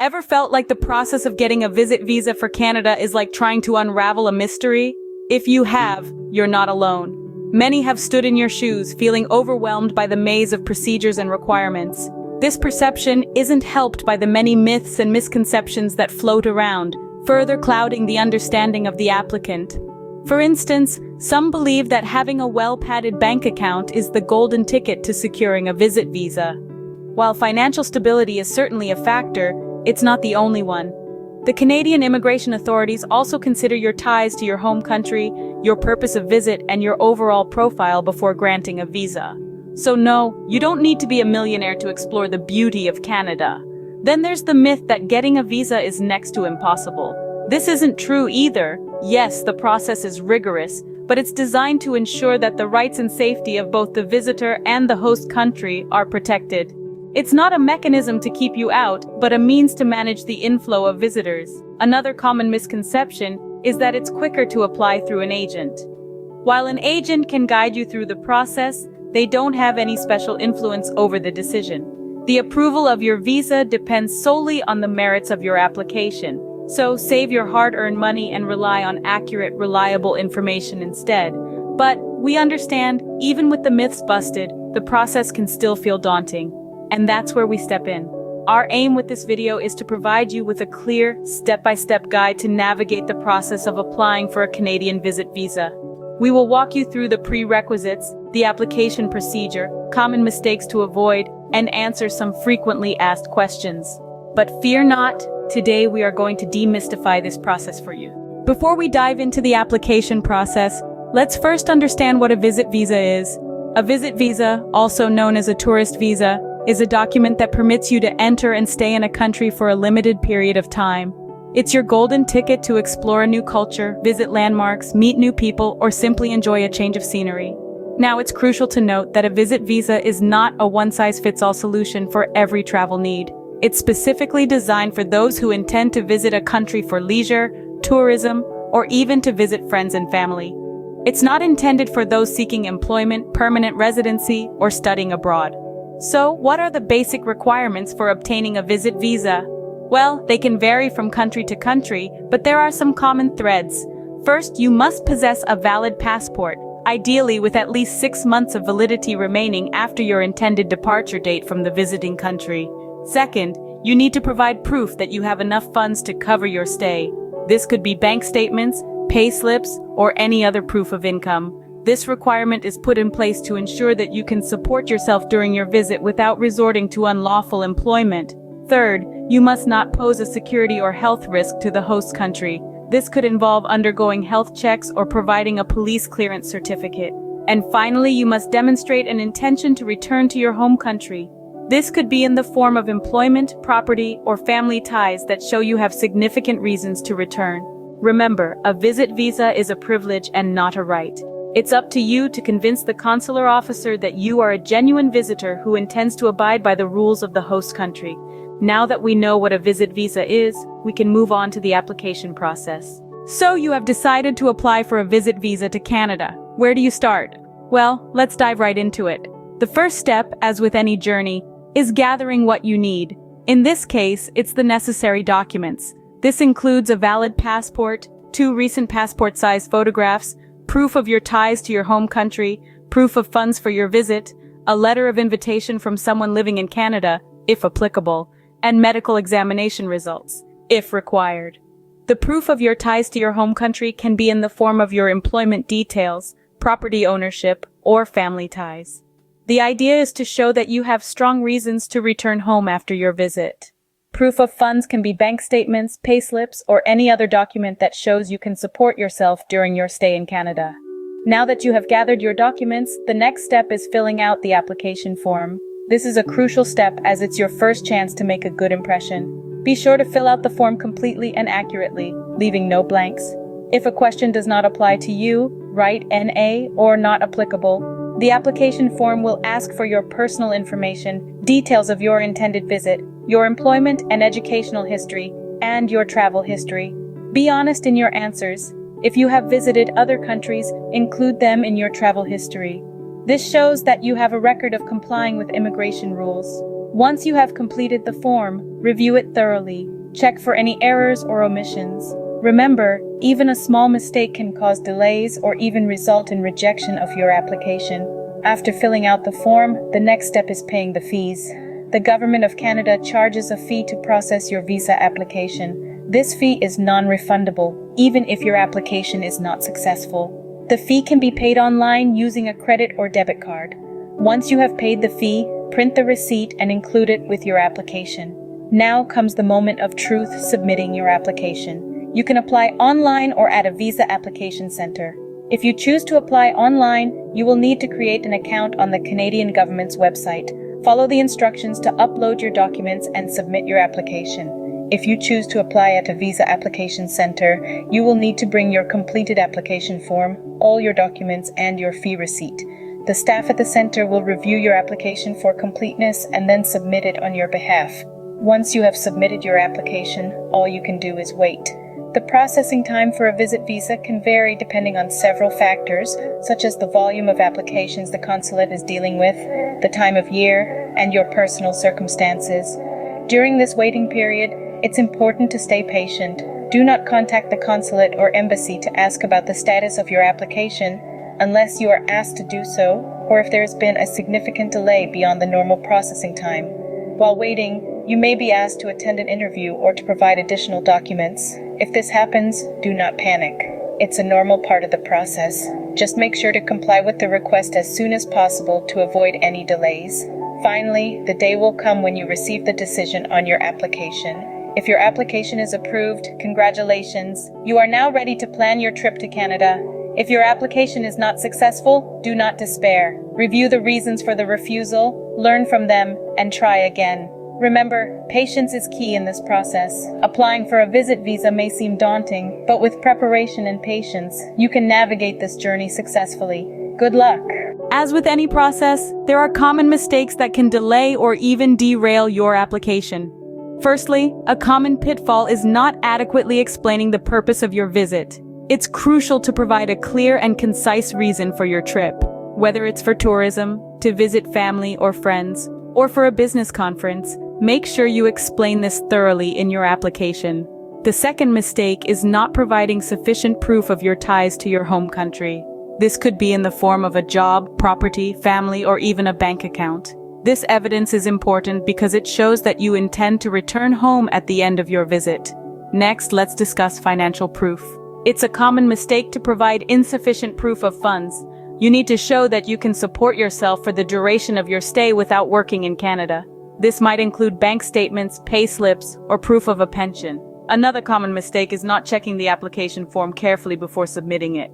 Ever felt like the process of getting a visit visa for Canada is like trying to unravel a mystery? If you have, you're not alone. Many have stood in your shoes, feeling overwhelmed by the maze of procedures and requirements. This perception isn't helped by the many myths and misconceptions that float around, further clouding the understanding of the applicant. For instance, some believe that having a well-padded bank account is the golden ticket to securing a visit visa. While financial stability is certainly a factor, it's not the only one. The Canadian immigration authorities also consider your ties to your home country, your purpose of visit, and your overall profile before granting a visa. So no, you don't need to be a millionaire to explore the beauty of Canada. Then there's the myth that getting a visa is next to impossible. This isn't true either. Yes, the process is rigorous, but it's designed to ensure that the rights and safety of both the visitor and the host country are protected. It's not a mechanism to keep you out, but a means to manage the inflow of visitors. Another common misconception is that it's quicker to apply through an agent. While an agent can guide you through the process, they don't have any special influence over the decision. The approval of your visa depends solely on the merits of your application. So save your hard-earned money and rely on accurate, reliable information instead. But we understand, even with the myths busted, the process can still feel daunting. And that's where we step in. Our aim with this video is to provide you with a clear, step-by-step guide to navigate the process of applying for a Canadian visit visa. We will walk you through the prerequisites, the application procedure, common mistakes to avoid, and answer some frequently asked questions. But fear not, today we are going to demystify this process for you. Before we dive into the application process, let's first understand what a visit visa is. A visit visa, also known as a tourist visa, is a document that permits you to enter and stay in a country for a limited period of time. It's your golden ticket to explore a new culture, visit landmarks, meet new people, or simply enjoy a change of scenery. Now, it's crucial to note that a visit visa is not a one-size-fits-all solution for every travel need. It's specifically designed for those who intend to visit a country for leisure, tourism, or even to visit friends and family. It's not intended for those seeking employment, permanent residency, or studying abroad. So, what are the basic requirements for obtaining a visit visa? Well, they can vary from country to country, but there are some common threads. First, you must possess a valid passport, ideally with at least 6 months of validity remaining after your intended departure date from the visiting country. Second, you need to provide proof that you have enough funds to cover your stay. This could be bank statements, pay slips, or any other proof of income. This requirement is put in place to ensure that you can support yourself during your visit without resorting to unlawful employment. Third, you must not pose a security or health risk to the host country. This could involve undergoing health checks or providing a police clearance certificate. And finally, you must demonstrate an intention to return to your home country. This could be in the form of employment, property, or family ties that show you have significant reasons to return. Remember, a visit visa is a privilege and not a right. It's up to you to convince the consular officer that you are a genuine visitor who intends to abide by the rules of the host country. Now that we know what a visit visa is, we can move on to the application process. So you have decided to apply for a visit visa to Canada. Where do you start? Well, let's dive right into it. The first step, as with any journey, is gathering what you need. In this case, it's the necessary documents. This includes a valid passport, 2 recent passport-sized photographs, proof of your ties to your home country, proof of funds for your visit, a letter of invitation from someone living in Canada, if applicable, and medical examination results, if required. The proof of your ties to your home country can be in the form of your employment details, property ownership, or family ties. The idea is to show that you have strong reasons to return home after your visit. Proof of funds can be bank statements, payslips, or any other document that shows you can support yourself during your stay in Canada. Now that you have gathered your documents, the next step is filling out the application form. This is a crucial step as it's your first chance to make a good impression. Be sure to fill out the form completely and accurately, leaving no blanks. If a question does not apply to you, write NA or not applicable. The application form will ask for your personal information, details of your intended visit, your employment and educational history, and your travel history. Be honest in your answers. If you have visited other countries, include them in your travel history. This shows that you have a record of complying with immigration rules. Once you have completed the form, review it thoroughly. Check for any errors or omissions. Remember, even a small mistake can cause delays or even result in rejection of your application. After filling out the form, the next step is paying the fees. The Government of Canada charges a fee to process your visa application. This fee is non-refundable, even if your application is not successful. The fee can be paid online using a credit or debit card. Once you have paid the fee, print the receipt and include it with your application. Now comes the moment of truth: submitting your application. You can apply online or at a visa application center. If you choose to apply online, you will need to create an account on the Canadian government's website. Follow the instructions to upload your documents and submit your application. If you choose to apply at a visa application center, you will need to bring your completed application form, all your documents, and your fee receipt. The staff at the center will review your application for completeness and then submit it on your behalf. Once you have submitted your application, all you can do is wait. The processing time for a visit visa can vary depending on several factors, such as the volume of applications the consulate is dealing with, the time of year, and your personal circumstances. During this waiting period, it's important to stay patient. Do not contact the consulate or embassy to ask about the status of your application unless you are asked to do so, or if there has been a significant delay beyond the normal processing time. While waiting, you may be asked to attend an interview or to provide additional documents. If this happens, do not panic. It's a normal part of the process. Just make sure to comply with the request as soon as possible to avoid any delays. Finally, the day will come when you receive the decision on your application. If your application is approved, congratulations. You are now ready to plan your trip to Canada. If your application is not successful, do not despair. Review the reasons for the refusal, learn from them, and try again. Remember, patience is key in this process. Applying for a visit visa may seem daunting, but with preparation and patience, you can navigate this journey successfully. Good luck! As with any process, there are common mistakes that can delay or even derail your application. Firstly, a common pitfall is not adequately explaining the purpose of your visit. It's crucial to provide a clear and concise reason for your trip, whether it's for tourism, to visit family or friends, or for a business conference. Make sure you explain this thoroughly in your application. The second mistake is not providing sufficient proof of your ties to your home country. This could be in the form of a job, property, family, or even a bank account. This evidence is important because it shows that you intend to return home at the end of your visit. Next, let's discuss financial proof. It's a common mistake to provide insufficient proof of funds. You need to show that you can support yourself for the duration of your stay without working in Canada. This might include bank statements, pay slips, or proof of a pension. Another common mistake is not checking the application form carefully before submitting it.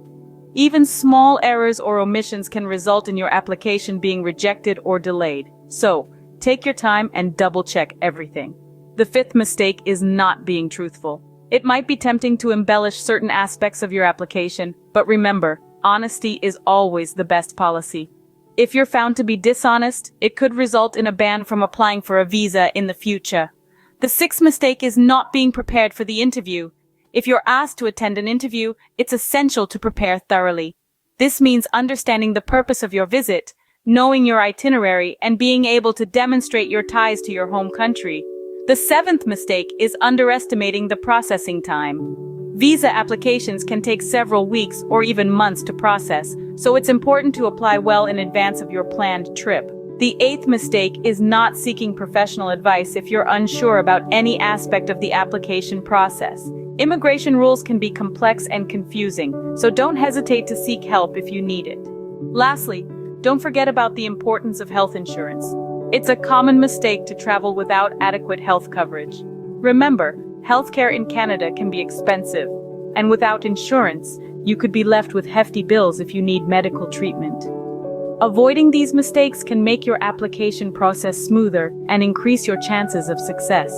Even small errors or omissions can result in your application being rejected or delayed. So, take your time and double-check everything. The fifth mistake is not being truthful. It might be tempting to embellish certain aspects of your application, but remember, honesty is always the best policy. If you're found to be dishonest, it could result in a ban from applying for a visa in the future. The sixth mistake is not being prepared for the interview. If you're asked to attend an interview, it's essential to prepare thoroughly. This means understanding the purpose of your visit, knowing your itinerary, and being able to demonstrate your ties to your home country. The seventh mistake is underestimating the processing time. Visa applications can take several weeks or even months to process, so it's important to apply well in advance of your planned trip. The eighth mistake is not seeking professional advice if you're unsure about any aspect of the application process. Immigration rules can be complex and confusing, so don't hesitate to seek help if you need it. Lastly, don't forget about the importance of health insurance. It's a common mistake to travel without adequate health coverage. Remember, healthcare in Canada can be expensive, and without insurance, you could be left with hefty bills if you need medical treatment. Avoiding these mistakes can make your application process smoother and increase your chances of success.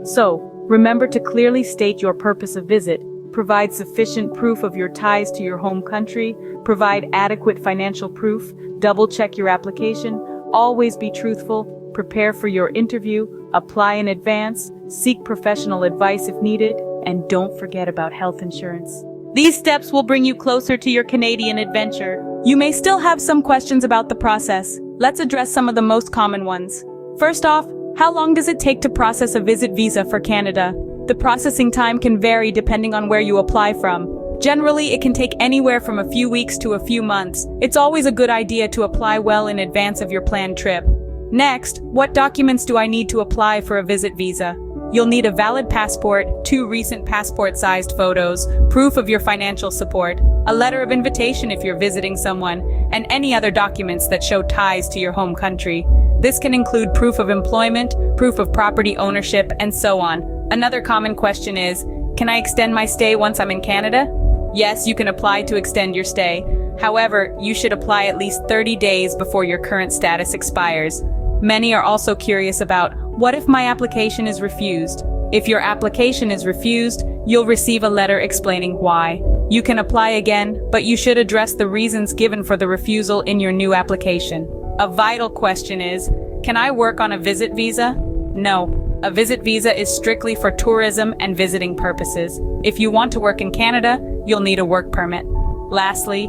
So, remember to clearly state your purpose of visit, provide sufficient proof of your ties to your home country, provide adequate financial proof, double-check your application, always be truthful, prepare for your interview, apply in advance, seek professional advice if needed, and don't forget about health insurance. These steps will bring you closer to your Canadian adventure. You may still have some questions about the process. Let's address some of the most common ones. First off, how long does it take to process a visit visa for Canada? The processing time can vary depending on where you apply from. Generally, it can take anywhere from a few weeks to a few months. It's always a good idea to apply well in advance of your planned trip. Next, what documents do I need to apply for a visit visa? You'll need a valid passport, 2 recent passport-sized photos, proof of your financial support, a letter of invitation if you're visiting someone, and any other documents that show ties to your home country. This can include proof of employment, proof of property ownership, and so on. Another common question is, can I extend my stay once I'm in Canada? Yes, you can apply to extend your stay. However, you should apply at least 30 days before your current status expires. Many are also curious about, what if my application is refused? If your application is refused, you'll receive a letter explaining why. You can apply again, but you should address the reasons given for the refusal in your new application. A vital question is, can I work on a visit visa? No. A visit visa is strictly for tourism and visiting purposes. If you want to work in Canada, you'll need a work permit. Lastly,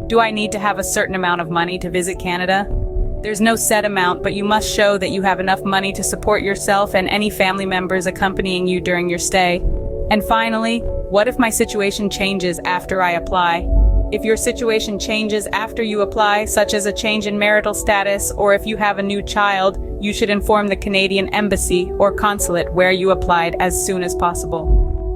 do I need to have a certain amount of money to visit Canada? There's no set amount, but you must show that you have enough money to support yourself and any family members accompanying you during your stay. And finally, what if my situation changes after I apply? If your situation changes after you apply, such as a change in marital status, or if you have a new child, you should inform the Canadian Embassy or consulate where you applied as soon as possible.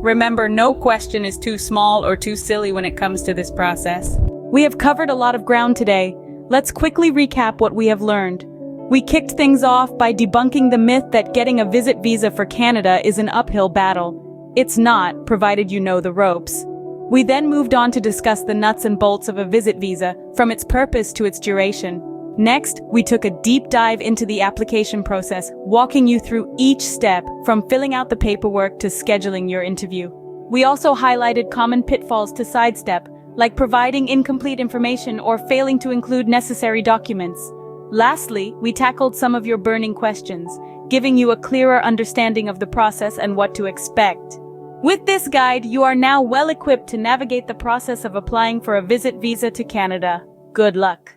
Remember, no question is too small or too silly when it comes to this process. We have covered a lot of ground today. Let's quickly recap what we have learned. We kicked things off by debunking the myth that getting a visit visa for Canada is an uphill battle. It's not, provided you know the ropes. We then moved on to discuss the nuts and bolts of a visit visa, from its purpose to its duration. Next, we took a deep dive into the application process, walking you through each step, from filling out the paperwork to scheduling your interview. We also highlighted common pitfalls to sidestep, like providing incomplete information or failing to include necessary documents. Lastly, we tackled some of your burning questions, giving you a clearer understanding of the process and what to expect. With this guide, you are now well equipped to navigate the process of applying for a visit visa to Canada. Good luck.